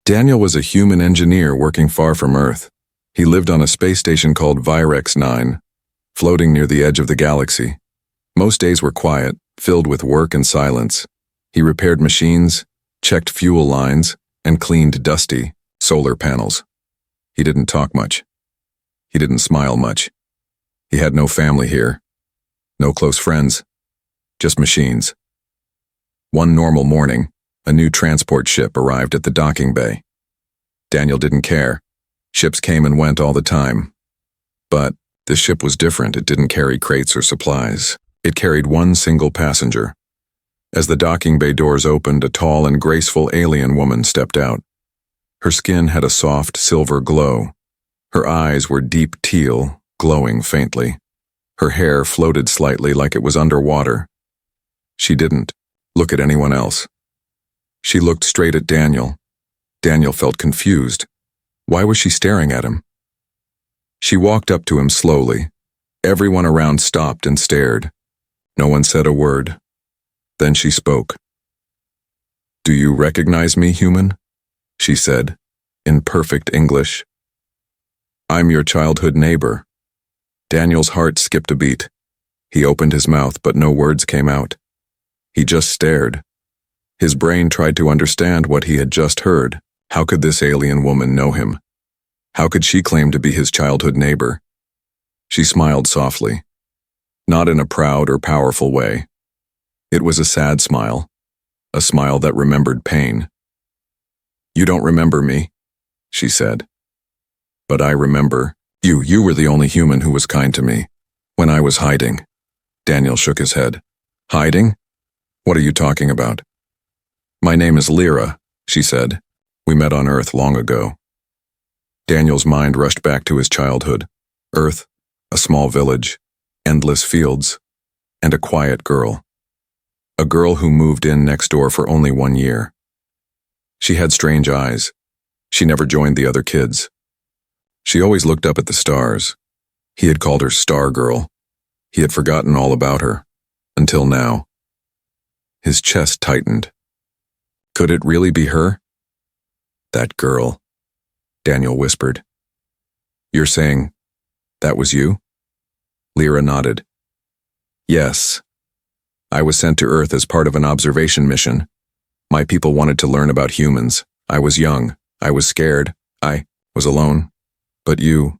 Daniel was a human engineer working far from Earth. He lived on a space station called Virex 9, floating near the edge of the galaxy. Most days were quiet, filled with work and silence. He repaired machines, checked fuel lines, and cleaned dusty solar panels. He didn't talk much. He didn't smile much. He had no family here, no close friends, just machines. One normal morning, a new transport ship arrived at the docking bay. Daniel didn't care. Ships came and went all the time. But this ship was different. It didn't carry crates or supplies. It carried one single passenger. As the docking bay doors opened, a tall and graceful alien woman stepped out. Her skin had a soft silver glow. Her eyes were deep teal, glowing faintly. Her hair floated slightly like it was underwater. She didn't look at anyone else. She looked straight at Daniel. Daniel felt confused. Why was she staring at him? She walked up to him slowly. Everyone around stopped and stared. No one said a word. Then she spoke. "Do you recognize me, human?" she said, in perfect English. "I'm your childhood neighbor." Daniel's heart skipped a beat. He opened his mouth, but no words came out. He just stared. His brain tried to understand what he had just heard. How could this alien woman know him? How could she claim to be his childhood neighbor? She smiled softly, not in a proud or powerful way. It was a sad smile, a smile that remembered pain. "You don't remember me," she said. "But I remember. You were the only human who was kind to me. When I was hiding." Daniel shook his head. "Hiding? What are you talking about?" "My name is Lyra," she said. "We met on Earth long ago." Daniel's mind rushed back to his childhood. Earth, a small village, endless fields, and a quiet girl. A girl who moved in next door for only 1 year. She had strange eyes. She never joined the other kids. She always looked up at the stars. He had called her Star Girl. He had forgotten all about her. Until now. His chest tightened. Could it really be her? "That girl," Daniel whispered. "You're saying that was you?" Lyra nodded. "Yes. I was sent to Earth as part of an observation mission. My people wanted to learn about humans. I was young. I was scared. I was alone. But you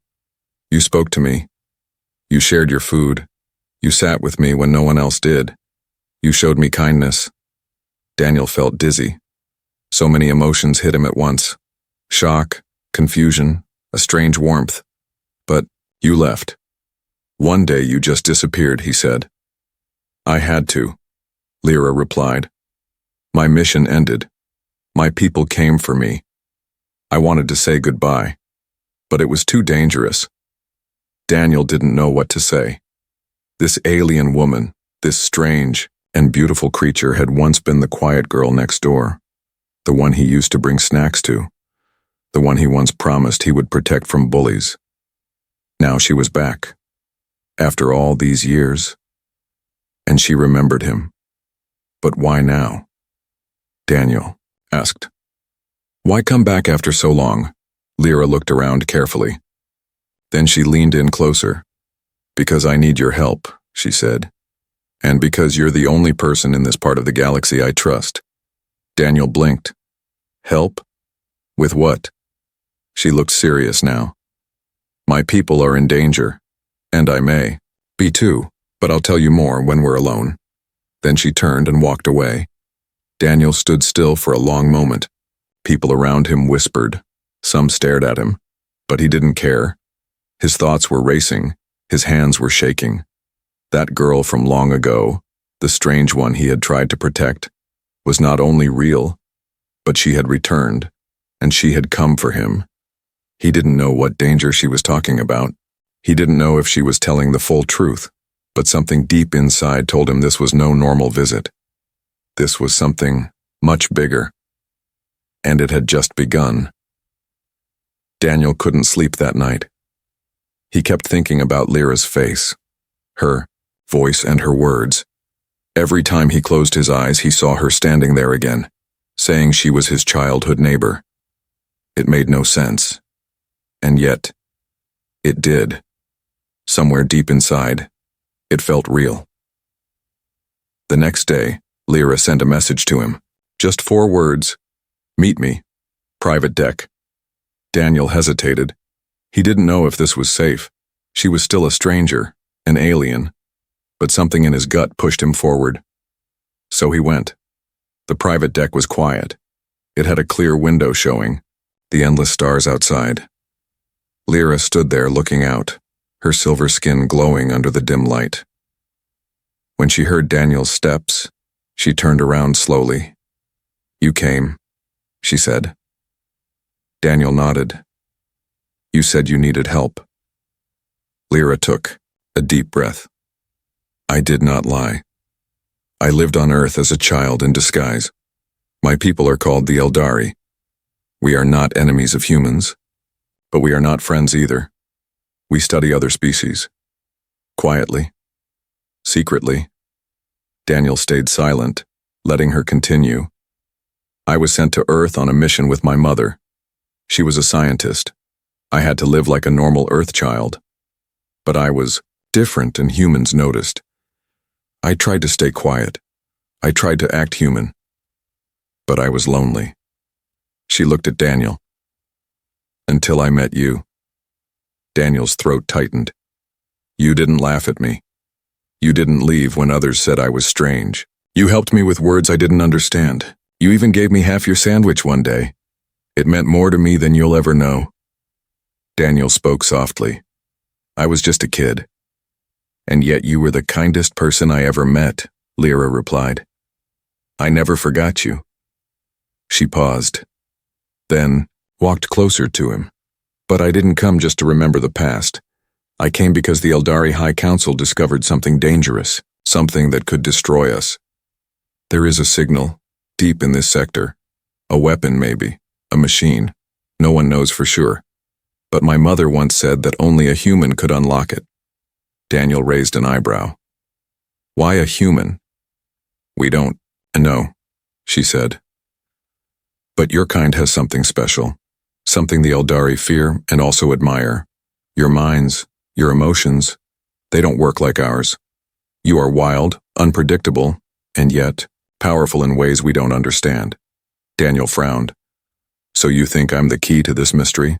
spoke to me. You shared your food. You sat with me when no one else did. You showed me kindness." Daniel felt dizzy. So many emotions hit him at once. Shock, confusion, a strange warmth. "But you left. One day you just disappeared," he said. "I had to," Lyra replied. "My mission ended. My people came for me. I wanted to say goodbye, but it was too dangerous." Daniel didn't know what to say. This alien woman, this strange and beautiful creature, had once been the quiet girl next door, the one he used to bring snacks to, the one he once promised he would protect from bullies. Now she was back, after all these years, and she remembered him. But why now? Daniel asked. "Why come back after so long?" Lyra looked around carefully. Then she leaned in closer. "Because I need your help," she said. "And because you're the only person in this part of the galaxy I trust." Daniel blinked. "Help? With what?" She looked serious now. "My people are in danger, and I may be too, but I'll tell you more when we're alone." Then she turned and walked away. Daniel stood still for a long moment. People around him whispered. Some stared at him, but he didn't care. His thoughts were racing. His hands were shaking. That girl from long ago, the strange one he had tried to protect, was not only real, but she had returned, and she had come for him. He didn't know what danger she was talking about. He didn't know if she was telling the full truth, but something deep inside told him this was no normal visit. This was something much bigger, and it had just begun. Daniel couldn't sleep that night. He kept thinking about Lyra's face, her voice and her words. Every time he closed his eyes, he saw her standing there again, saying she was his childhood neighbor. It made no sense. And yet, it did. Somewhere deep inside, it felt real. The next day, Lyra sent a message to him. Just 4 words. Meet me. Private deck. Daniel hesitated. He didn't know if this was safe. She was still a stranger, an alien. But something in his gut pushed him forward. So he went. The private deck was quiet. It had a clear window showing, the endless stars outside. Lyra stood there looking out, her silver skin glowing under the dim light. When she heard Daniel's steps, she turned around slowly. You came, she said. Daniel nodded. You said you needed help. Lyra took a deep breath. I did not lie. I lived on Earth as a child in disguise. My people are called the Eldari. We are not enemies of humans, but we are not friends either. We study other species. Quietly. Secretly. Daniel stayed silent, letting her continue. I was sent to Earth on a mission with my mother. She was a scientist. I had to live like a normal Earth child. But I was different and humans noticed. I tried to stay quiet. I tried to act human. But I was lonely. She looked at Daniel. Until I met you. Daniel's throat tightened. You didn't laugh at me. You didn't leave when others said I was strange. You helped me with words I didn't understand. You even gave me half your sandwich one day. It meant more to me than you'll ever know. Daniel spoke softly. I was just a kid. And yet you were the kindest person I ever met, Lyra replied. I never forgot you. She paused. Then walked closer to him. But I didn't come just to remember the past. I came because the Eldari High Council discovered something dangerous, something that could destroy us. There is a signal, deep in this sector. A weapon, maybe. A machine. No one knows for sure. But my mother once said that only a human could unlock it. Daniel raised an eyebrow. Why a human? We don't know, she said. But your kind has something special. Something the Eldari fear and also admire. Your minds, your emotions, they don't work like ours. You are wild, unpredictable, and yet powerful in ways we don't understand. Daniel frowned. So you think I'm the key to this mystery?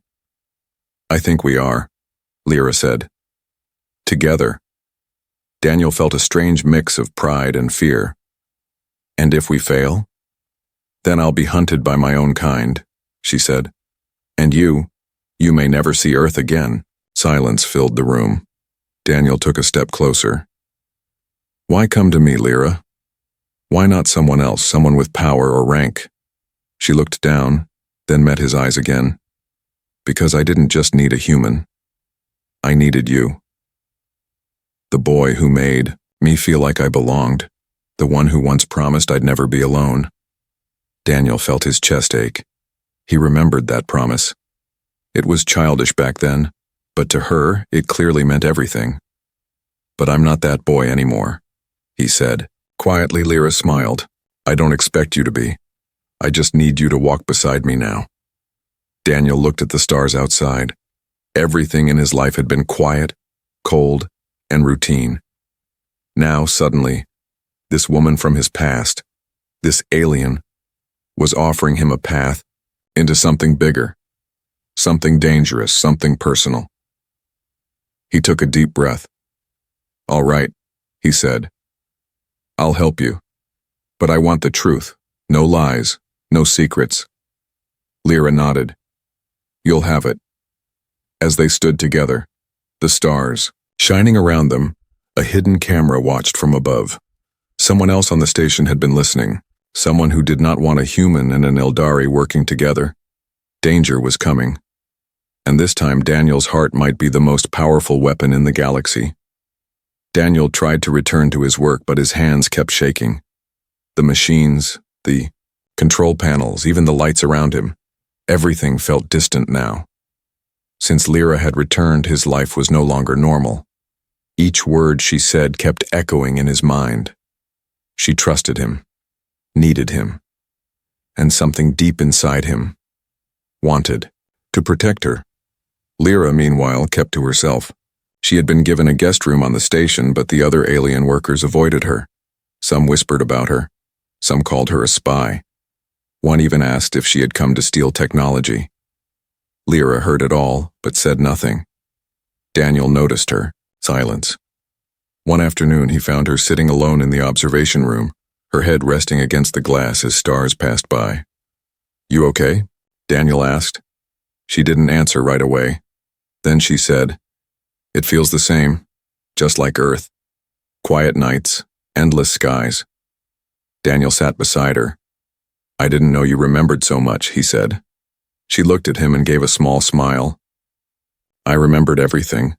I think we are, Lyra said. Together. Daniel felt a strange mix of pride and fear. And if we fail? Then I'll be hunted by my own kind, she said. And you may never see Earth again. Silence filled the room. Daniel took a step closer. Why come to me, Lyra? Why not someone else, someone with power or rank? She looked down, then met his eyes again. Because I didn't just need a human. I needed you. The boy who made me feel like I belonged. The one who once promised I'd never be alone. Daniel felt his chest ache. He remembered that promise. It was childish back then, but to her, it clearly meant everything. But I'm not that boy anymore, he said. Quietly, Lyra smiled. I don't expect you to be. I just need you to walk beside me now. Daniel looked at the stars outside. Everything in his life had been quiet, cold, and routine. Now, suddenly, this woman from his past, this alien, was offering him a path into something bigger, something dangerous, something personal. He took a deep breath. All right, he said. I'll help you. But I want the truth. No lies, no secrets. Lyra nodded. You'll have it. As they stood together, the stars, shining around them, a hidden camera watched from above. Someone else on the station had been listening. Someone who did not want a human and an Eldari working together. Danger was coming. And this time Daniel's heart might be the most powerful weapon in the galaxy. Daniel tried to return to his work, but his hands kept shaking. The machines, the control panels, even the lights around him, everything felt distant now. Since Lyra had returned, his life was no longer normal. Each word she said kept echoing in his mind. She trusted him, needed him, and something deep inside him Wanted. To protect her. Lyra, meanwhile, kept to herself. She had been given a guest room on the station, but the other alien workers avoided her. Some whispered about her. Some called her a spy. One even asked if she had come to steal technology. Lyra heard it all, but said nothing. Daniel noticed her. Silence. One afternoon he found her sitting alone in the observation room, her head resting against the glass as stars passed by. "You okay?" Daniel asked. She didn't answer right away. Then she said, "It feels the same, just like Earth. Quiet nights, endless skies." Daniel sat beside her. "I didn't know you remembered so much," he said. She looked at him and gave a small smile. "I remembered everything,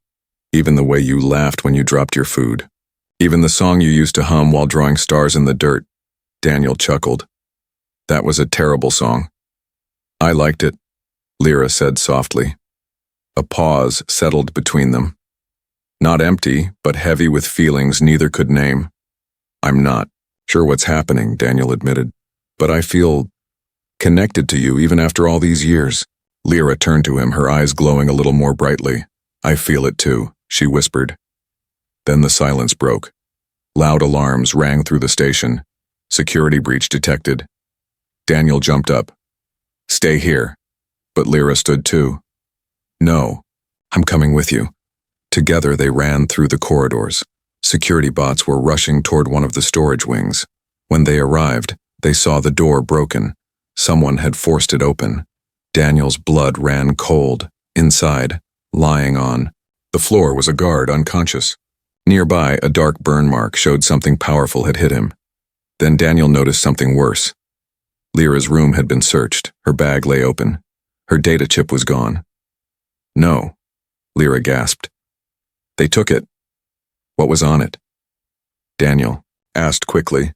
even the way you laughed when you dropped your food. Even the song you used to hum while drawing stars in the dirt." Daniel chuckled. "That was a terrible song." "I liked it," Lyra said softly. A pause settled between them. Not empty, but heavy with feelings neither could name. "I'm not sure what's happening," Daniel admitted, "but I feel connected to you even after all these years." Lyra turned to him, her eyes glowing a little more brightly. "I feel it too," she whispered. Then the silence broke. Loud alarms rang through the station. Security breach detected. Daniel jumped up. "Stay here." But Lyra stood too. "No, I'm coming with you." Together they ran through the corridors. Security bots were rushing toward one of the storage wings. When they arrived, they saw the door broken. Someone had forced it open. Daniel's blood ran cold. Inside, lying on the floor, was a guard, unconscious. Nearby, a dark burn mark showed something powerful had hit him. Then Daniel noticed something worse. Lyra's room had been searched. Her bag lay open. Her data chip was gone. "No," Lyra gasped. "They took it." "What was on it?" Daniel asked quickly.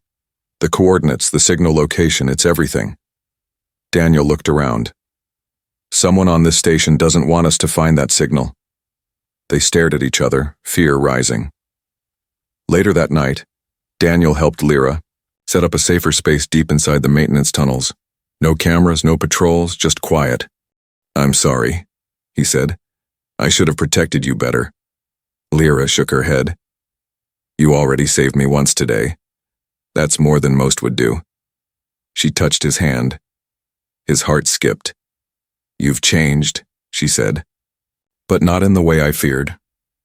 "The coordinates, the signal location, it's everything." Daniel looked around. "Someone on this station doesn't want us to find that signal." They stared at each other, fear rising. Later that night, Daniel helped Lyra set up a safer space deep inside the maintenance tunnels. No cameras, no patrols, just quiet. "I'm sorry," he said. "I should have protected you better." Lyra shook her head. "You already saved me once today. That's more than most would do." She touched his hand. His heart skipped. "You've changed," she said. "But not in the way I feared.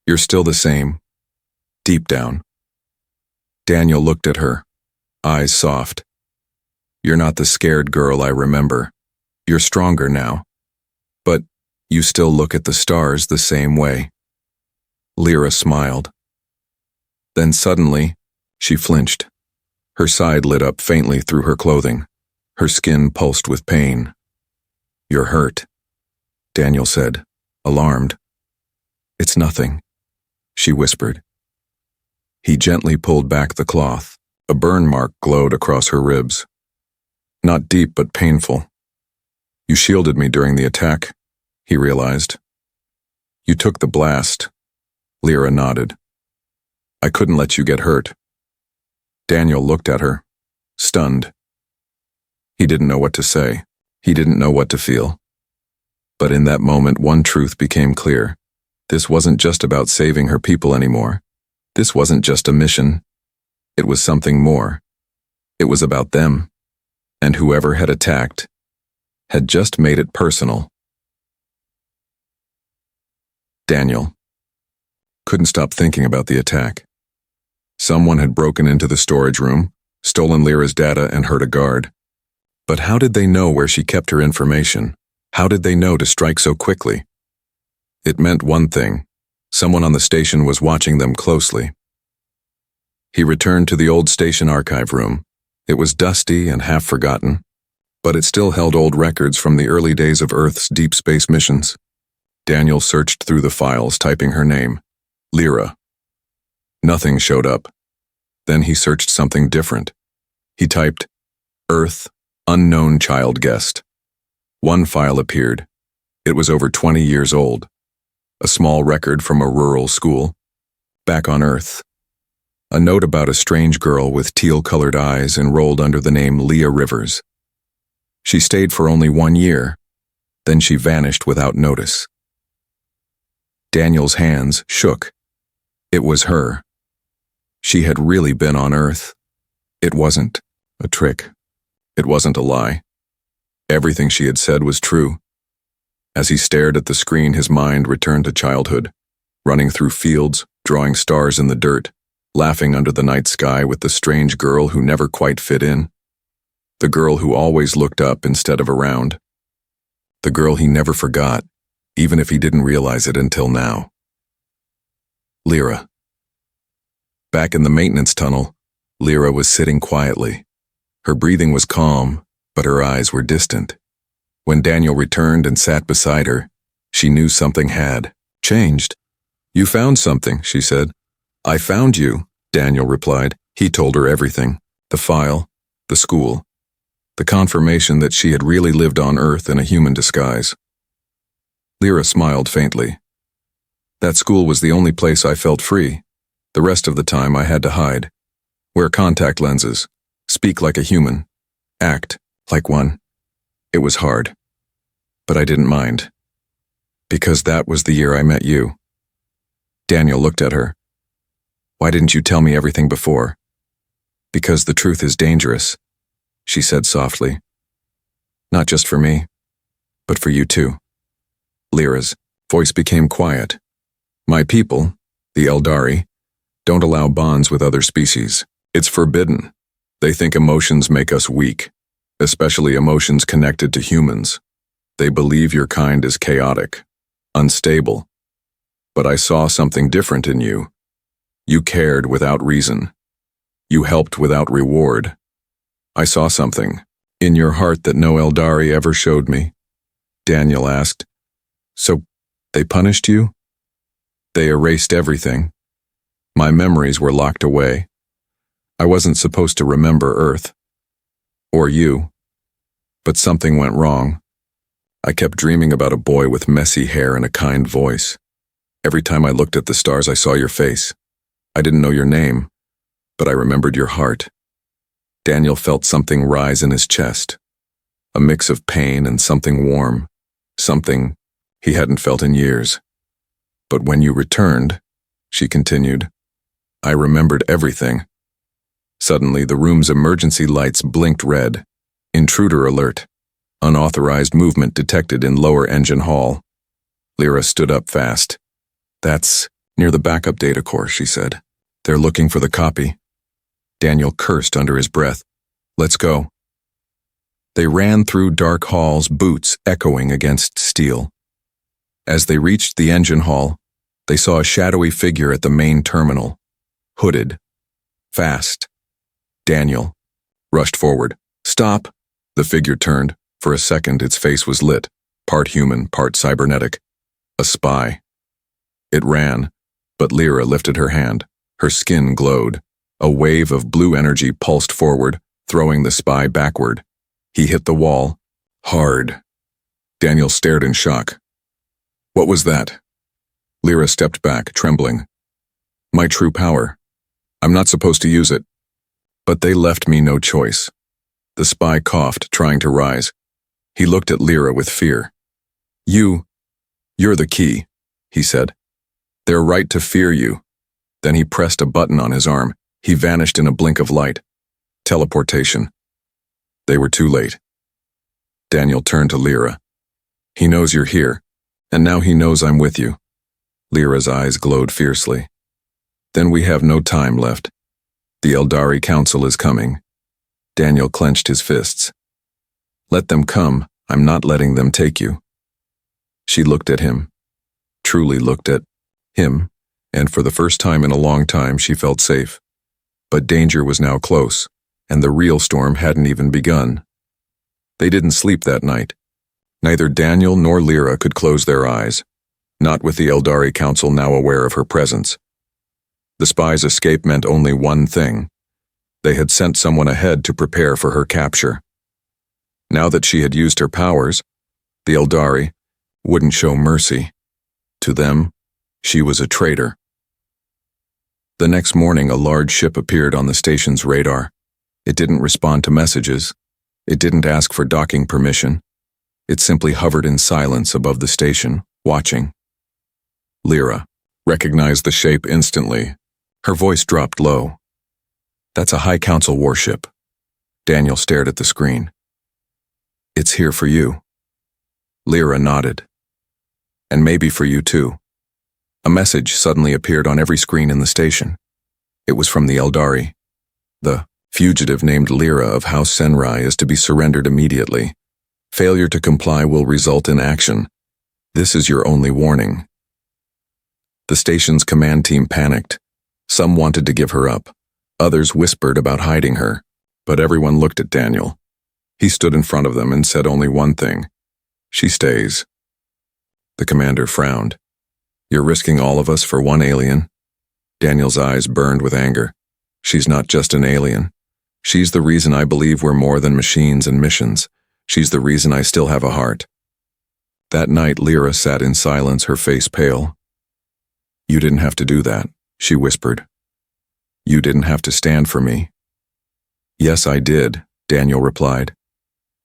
You're still the same. Deep down." Daniel looked at her, eyes soft. "You're not the scared girl I remember. You're stronger now. But you still look at the stars the same way." Lyra smiled. Then suddenly, she flinched. Her side lit up faintly through her clothing. Her skin pulsed with pain. "You're hurt," Daniel said, alarmed. "It's nothing," she whispered. He gently pulled back the cloth. A burn mark glowed across her ribs. Not deep, but painful. "You shielded me during the attack," he realized. "You took the blast." Lyra nodded. "I couldn't let you get hurt." Daniel looked at her, stunned. He didn't know what to say. He didn't know what to feel. But in that moment, one truth became clear. This wasn't just about saving her people anymore. This wasn't just a mission. It was something more. It was about them. And whoever had attacked had just made it personal. Daniel couldn't stop thinking about the attack. Someone had broken into the storage room, stolen Lyra's data, and hurt a guard. But how did they know where she kept her information? How did they know to strike so quickly? It meant one thing. Someone on the station was watching them closely. He returned to the old station archive room. It was dusty and half-forgotten, but it still held old records from the early days of Earth's deep space missions. Daniel searched through the files, typing her name, Lyra. Nothing showed up. Then he searched something different. He typed, Earth, unknown child guest. One file appeared. It was over 20 years old. A small record from a rural school. Back on Earth. A note about a strange girl with teal-colored eyes enrolled under the name Leah Rivers. She stayed for only 1 year. Then she vanished without notice. Daniel's hands shook. It was her. She had really been on Earth. It wasn't a trick. It wasn't a lie. Everything she had said was true. As he stared at the screen, his mind returned to childhood, running through fields, drawing stars in the dirt, laughing under the night sky with the strange girl who never quite fit in. The girl who always looked up instead of around. The girl he never forgot, even if he didn't realize it until now. Lyra. Back in the maintenance tunnel, Lyra was sitting quietly. Her breathing was calm, but her eyes were distant. When Daniel returned and sat beside her, she knew something had changed. "You found something," she said. "I found you," Daniel replied. He told her everything. The file, the school, the confirmation that she had really lived on Earth in a human disguise. Lyra smiled faintly. "That school was the only place I felt free. The rest of the time I had to hide. Wear contact lenses. Speak like a human. Act like one. It was hard. But I didn't mind. Because that was the year I met you." Daniel looked at her. "Why didn't you tell me everything before?" "Because the truth is dangerous," she said softly. "Not just for me, but for you too." Lyra's voice became quiet. "My people, the Eldari, don't allow bonds with other species. It's forbidden. They think emotions make us weak, especially emotions connected to humans. They believe your kind is chaotic, unstable. But I saw something different in you. You cared without reason. You helped without reward. I saw something in your heart that no Eldari ever showed me." Daniel asked. "So they punished you?" "They erased everything. My memories were locked away. I wasn't supposed to remember Earth. Or you. But something went wrong. I kept dreaming about a boy with messy hair and a kind voice. Every time I looked at the stars, I saw your face. I didn't know your name, but I remembered your heart." Daniel felt something rise in his chest. A mix of pain and something warm. Something he hadn't felt in years. "But when you returned," she continued, "I remembered everything." Suddenly, the room's emergency lights blinked red. Intruder alert. Unauthorized movement detected in lower engine hall. Lyra stood up fast. "That's near the backup data core," she said. "They're looking for the copy." Daniel cursed under his breath. "Let's go." They ran through dark halls, boots echoing against steel. As they reached the engine hall, they saw a shadowy figure at the main terminal. Hooded. Fast. Daniel rushed forward. "Stop!" The figure turned. For a second, its face was lit, part human, part cybernetic. A spy. It ran, but Lyra lifted her hand. Her skin glowed. A wave of blue energy pulsed forward, throwing the spy backward. He hit the wall. Hard. Daniel stared in shock. "What was that?" Lyra stepped back, trembling. "My true power. I'm not supposed to use it. But they left me no choice." The spy coughed, trying to rise. He looked at Lyra with fear. You're the key," he said. "They're right to fear you." Then he pressed a button on his arm. He vanished in a blink of light. Teleportation. They were too late. Daniel turned to Lyra. "He knows you're here, and now he knows I'm with you." Lyra's eyes glowed fiercely. "Then we have no time left. The Eldari Council is coming." Daniel clenched his fists. "Let them come. I'm not letting them take you." She looked at him. Truly looked at him, and for the first time in a long time she felt safe. But danger was now close, and the real storm hadn't even begun. They didn't sleep that night. Neither Daniel nor Lyra could close their eyes, not with the Eldari Council now aware of her presence. The spy's escape meant only one thing. They had sent someone ahead to prepare for her capture. Now that she had used her powers, the Eldari wouldn't show mercy. To them, she was a traitor. The next morning, a large ship appeared on the station's radar. It didn't respond to messages. It didn't ask for docking permission. It simply hovered in silence above the station, watching. Lyra recognized the shape instantly. Her voice dropped low. "That's a High Council warship." Daniel stared at the screen. "It's here for you." Lyra nodded. "And maybe for you too." A message suddenly appeared on every screen in the station. It was from the Eldari. The fugitive named Lyra of House Senrai is to be surrendered immediately. Failure to comply will result in action. This is your only warning. The station's command team panicked. Some wanted to give her up. Others whispered about hiding her. But everyone looked at Daniel. He stood in front of them and said only one thing. "She stays." The commander frowned. "You're risking all of us for one alien?" Daniel's eyes burned with anger. "She's not just an alien. She's the reason I believe we're more than machines and missions. She's the reason I still have a heart." That night, Lyra sat in silence, her face pale. "You didn't have to do that," she whispered. "You didn't have to stand for me." "Yes, I did," Daniel replied.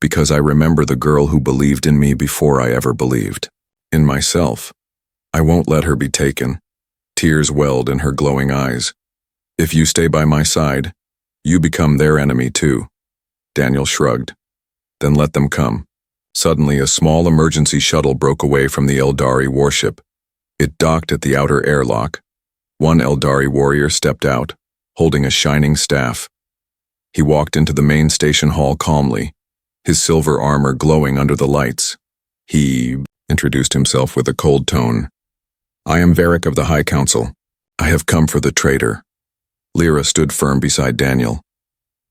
"Because I remember the girl who believed in me before I ever believed in myself. I won't let her be taken." Tears welled in her glowing eyes. "If you stay by my side, you become their enemy too." Daniel shrugged. "Then let them come." Suddenly, a small emergency shuttle broke away from the Eldari warship. It docked at the outer airlock. One Eldari warrior stepped out, holding a shining staff. He walked into the main station hall calmly, his silver armor glowing under the lights. He introduced himself with a cold tone. "I am Varric of the High Council. I have come for the traitor." Lyra stood firm beside Daniel.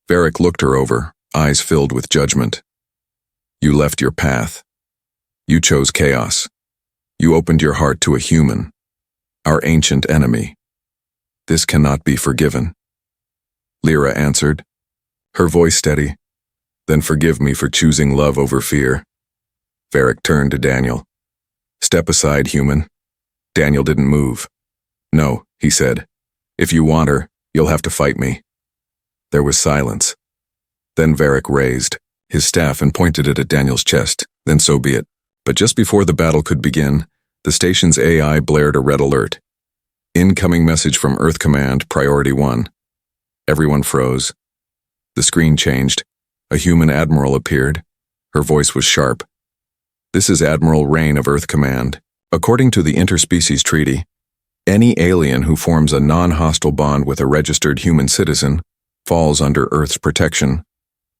Varric looked her over, eyes filled with judgment. "You left your path. You chose chaos. You opened your heart to a human, our ancient enemy. This cannot be forgiven." Lyra answered, her voice steady. "Then forgive me for choosing love over fear." Varric turned to Daniel. "Step aside, human." Daniel didn't move. "No," he said. "If you want her, you'll have to fight me." There was silence. Then Varric raised his staff and pointed it at Daniel's chest. "Then so be it." But just before the battle could begin, the station's AI blared a red alert. "Incoming message from Earth Command, Priority 1. Everyone froze. The screen changed. A human admiral appeared. Her voice was sharp. "This is Admiral Rain of Earth Command. According to the Interspecies Treaty, any alien who forms a non-hostile bond with a registered human citizen falls under Earth's protection.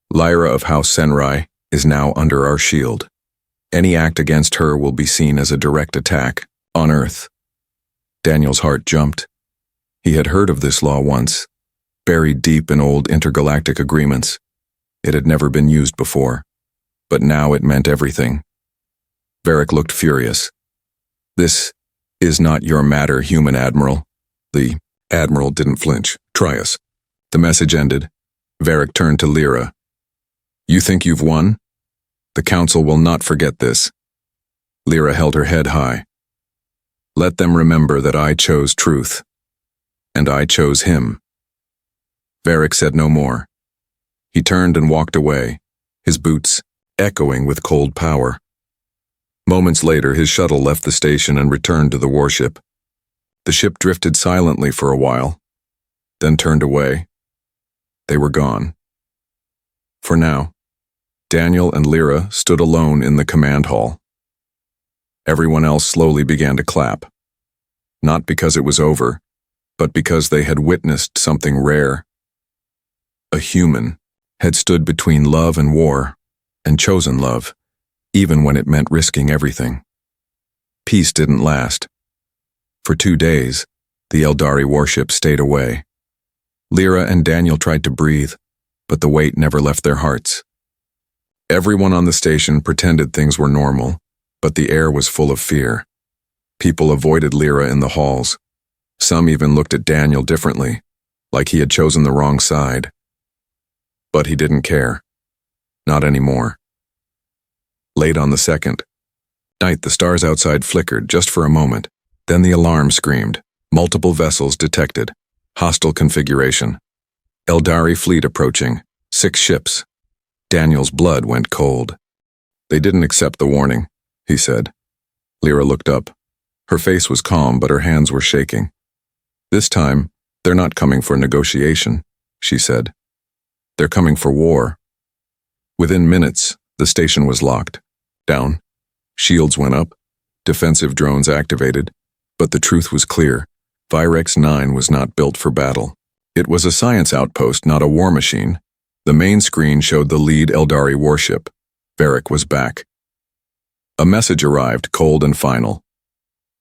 Lyra of House Senrai is now under our shield. Any act against her will be seen as a direct attack on Earth." Daniel's heart jumped. He had heard of this law once, buried deep in old intergalactic agreements. It had never been used before, but now it meant everything. Varric looked furious. "This is not your matter, human admiral." The admiral didn't flinch. "Try us." The message ended. Varric turned to Lyra. "You think you've won? The Council will not forget this." Lyra held her head high. "Let them remember that I chose truth. And I chose him." Varric said no more. He turned and walked away, his boots echoing with cold power. Moments later, his shuttle left the station and returned to the warship. The ship drifted silently for a while, then turned away. They were gone. For now, Daniel and Lyra stood alone in the command hall. Everyone else slowly began to clap. Not because it was over, but because they had witnessed something rare. A human had stood between love and war, and chosen love, even when it meant risking everything. Peace didn't last. For 2 days, the Eldari warship stayed away. Lyra and Daniel tried to breathe, but the weight never left their hearts. Everyone on the station pretended things were normal, but the air was full of fear. People avoided Lyra in the halls. Some even looked at Daniel differently, like he had chosen the wrong side. But he didn't care. Not anymore. Late on the second night, the stars outside flickered just for a moment. Then the alarm screamed. Multiple vessels detected. Hostile configuration. Eldari fleet approaching. 6 ships. Daniel's blood went cold. They didn't accept the warning, he said. Lyra looked up. Her face was calm, but her hands were shaking. This time, they're not coming for negotiation, she said. They're coming for war. Within minutes, the station was locked. Down. Shields went up. Defensive drones activated. But the truth was clear. Virex 9 was not built for battle. It was a science outpost, not a war machine. The main screen showed the lead Eldari warship. Varric was back. A message arrived, cold and final.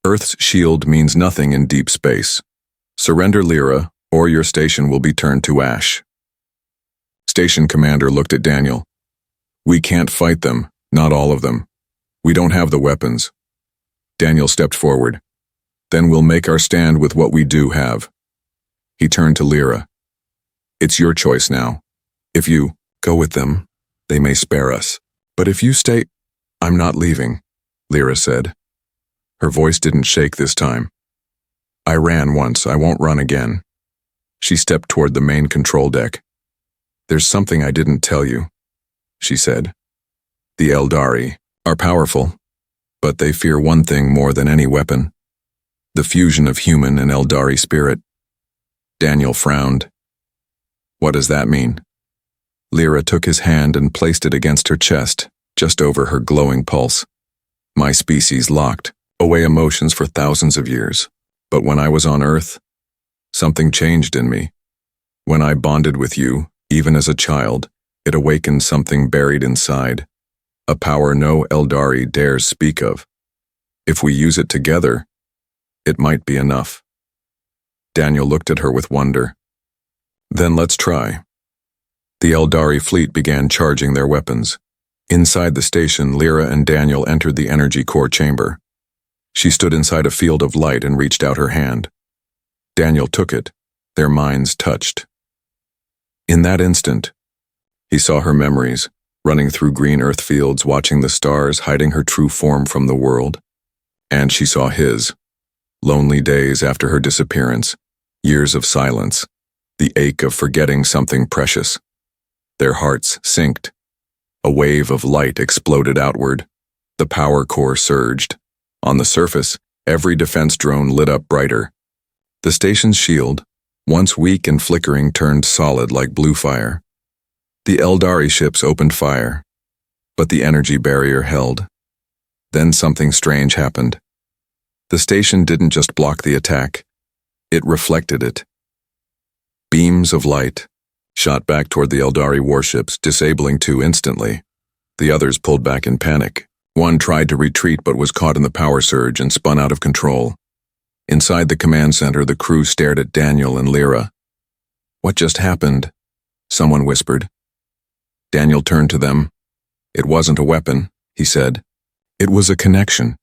Earth's shield means nothing in deep space. Surrender Lyra, or your station will be turned to ash. Station commander looked at Daniel. We can't fight them, not all of them. We don't have the weapons. Daniel stepped forward. Then we'll make our stand with what we do have. He turned to Lyra. It's your choice now. If you go with them, they may spare us. But if you stay, I'm not leaving, Lyra said. Her voice didn't shake this time. I ran once, I won't run again. She stepped toward the main control deck. There's something I didn't tell you, she said. The Eldari are powerful, but they fear one thing more than any weapon. The fusion of human and Eldari spirit. Daniel frowned. What does that mean? Lyra took his hand and placed it against her chest, just over her glowing pulse. My species locked away emotions for thousands of years. But when I was on Earth, something changed in me. When I bonded with you, even as a child, it awakened something buried inside. A power no Eldari dares speak of. If we use it together, it might be enough. Daniel looked at her with wonder. Then let's try. The Eldari fleet began charging their weapons. Inside the station, Lyra and Daniel entered the energy core chamber. She stood inside a field of light and reached out her hand. Daniel took it. Their minds touched. In that instant, he saw her memories, running through green earth fields, watching the stars, hiding her true form from the world. And she saw his. Lonely days after her disappearance, years of silence, the ache of forgetting something precious. Their hearts synced. A wave of light exploded outward. The power core surged. On the surface, every defense drone lit up brighter. The station's shield, once weak and flickering, turned solid like blue fire. The Eldari ships opened fire, but the energy barrier held. Then something strange happened. The station didn't just block the attack, it reflected it. Beams of light shot back toward the Eldari warships, disabling two instantly. The others pulled back in panic. One tried to retreat but was caught in the power surge and spun out of control. Inside the command center, the crew stared at Daniel and Lyra. What just happened? Someone whispered. Daniel turned to them. It wasn't a weapon, he said. It was a connection.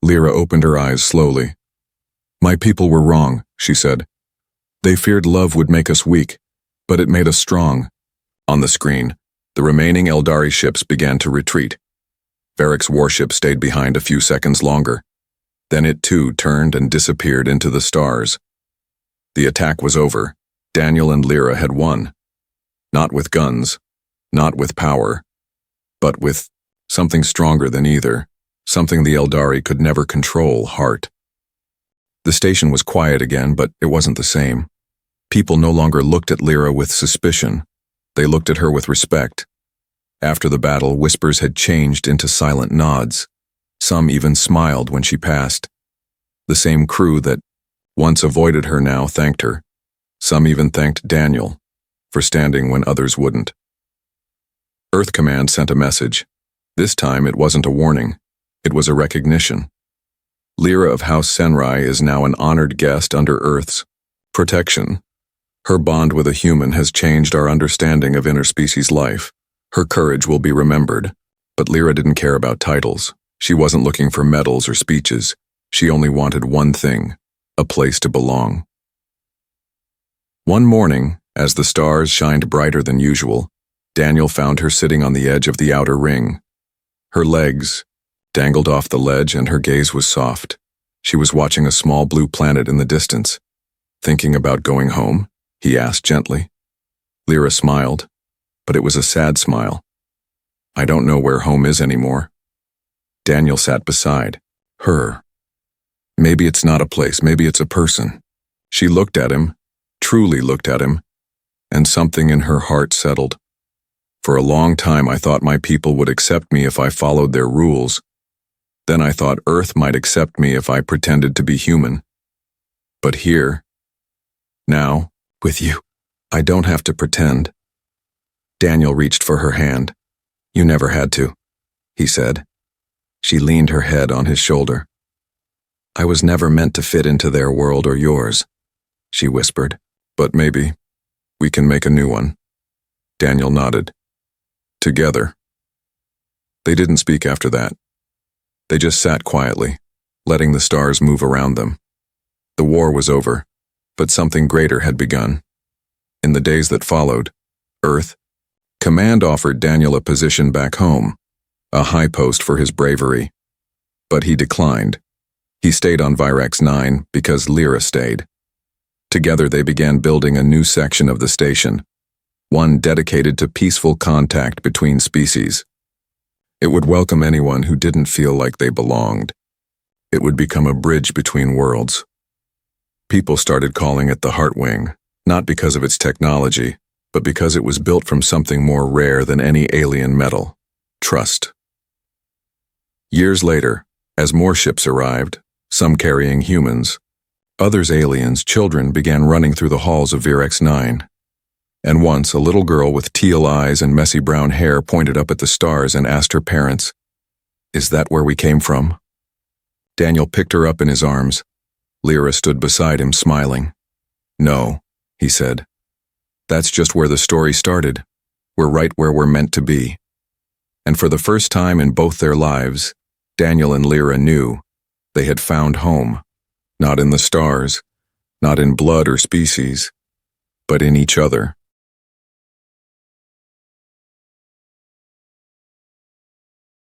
Lyra opened her eyes slowly. My people were wrong, she said. They feared love would make us weak, but it made us strong. On the screen, the remaining Eldari ships began to retreat. Varric's warship stayed behind a few seconds longer. Then it too turned and disappeared into the stars. The attack was over. Daniel and Lyra had won. Not with guns, not with power, but with something stronger than either, something the Eldari could never control, heart. The station was quiet again, but it wasn't the same. People no longer looked at Lyra with suspicion. They looked at her with respect. After the battle, whispers had changed into silent nods. Some even smiled when she passed. The same crew that once avoided her now thanked her. Some even thanked Daniel for standing when others wouldn't. Earth Command sent a message. This time it wasn't a warning. It was a recognition. Lyra of House Senrai is now an honored guest under Earth's protection. Her bond with a human has changed our understanding of interspecies life. Her courage will be remembered. But Lyra didn't care about titles. She wasn't looking for medals or speeches. She only wanted one thing, a place to belong. One morning, as the stars shined brighter than usual, Daniel found her sitting on the edge of the outer ring. Her legs dangled off the ledge and her gaze was soft. She was watching a small blue planet in the distance. Thinking about going home? He asked gently. Lyra smiled, but it was a sad smile. I don't know where home is anymore. Daniel sat beside her. Maybe it's not a place, maybe it's a person. She looked at him, truly looked at him, and something in her heart settled. For a long time I thought my people would accept me if I followed their rules. Then I thought Earth might accept me if I pretended to be human. But here, now, with you, I don't have to pretend. Daniel reached for her hand. You never had to, he said. She leaned her head on his shoulder. I was never meant to fit into their world or yours, she whispered. But maybe we can make a new one. Daniel nodded. Together. They didn't speak after that. They just sat quietly, letting the stars move around them. The war was over, but something greater had begun. In the days that followed, Earth, Command offered Daniel a position back home, a high post for his bravery. But he declined. He stayed on Virex 9 because Lyra stayed. Together they began building a new section of the station, one dedicated to peaceful contact between species. It would welcome anyone who didn't feel like they belonged. It would become a bridge between worlds. People started calling it the Heart Wing, not because of its technology, but because it was built from something more rare than any alien metal: trust. Years later, as more ships arrived, some carrying humans, others aliens, children began running through the halls of Virex 9. And once a little girl with teal eyes and messy brown hair pointed up at the stars and asked her parents, "Is that where we came from?" Daniel picked her up in his arms. Lyra stood beside him, smiling. "No," he said. "That's just where the story started. We're right where we're meant to be." And for the first time in both their lives, Daniel and Lyra knew they had found home, not in the stars, not in blood or species, but in each other.